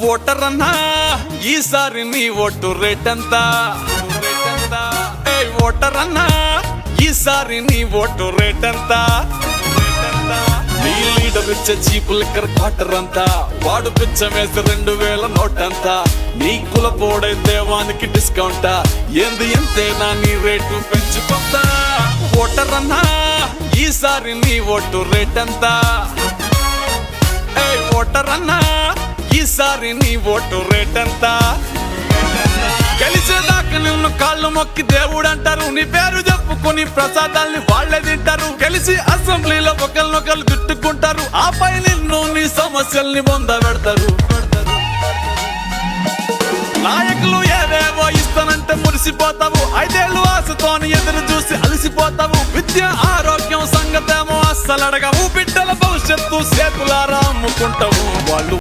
voter అన్నా ఈసారి నీ ఓటు రేటంతా ఓటర్ అన్నా ఈసారి నీ ఓటు రేటంతా నీ లీడర్ ఇచ్చే చీపు లిక్కర్ క్వార్టర్ అంతా వాడు పిచ్చమేసి 2000 నోటంతా నీ కులపోడే దేవానికి డిస్కౌంటా ఏంది ఎంతేనా నీ రేటు పెంచుకుంటా ఓటర్ అన్నా ఈసారి నీ ఓటు రేటంతా ఓటర్ అన్నా ఈసారి నీ ఓటు రేటంతా గెలిచేదాకా నిన్ను కాళ్ళు మొక్కి దేవుడు అంటారు నీ పేరు చెప్పుకుని ప్రసాదాల్ని వాళ్లే తింటారు గెలిచి అసెంబ్లీలో ఒకరినొకరు తిట్టుకుంటారు ఆపై నిన్ను నీ సమస్యల్ని పొందబెడతారు నాయకులు ఏదేవో ఇస్తానంటే మురిసిపోతావు 5 ఏళ్ళు ఆశతోని ఎదురు చూసి అలసిపోతావు విద్య ఆరోగ్యం సంగతేమో అస్సలు అడగవు బిడ్డల భవిష్యత్తు చేతులారా అమ్ముకుంటావు వాళ్ళు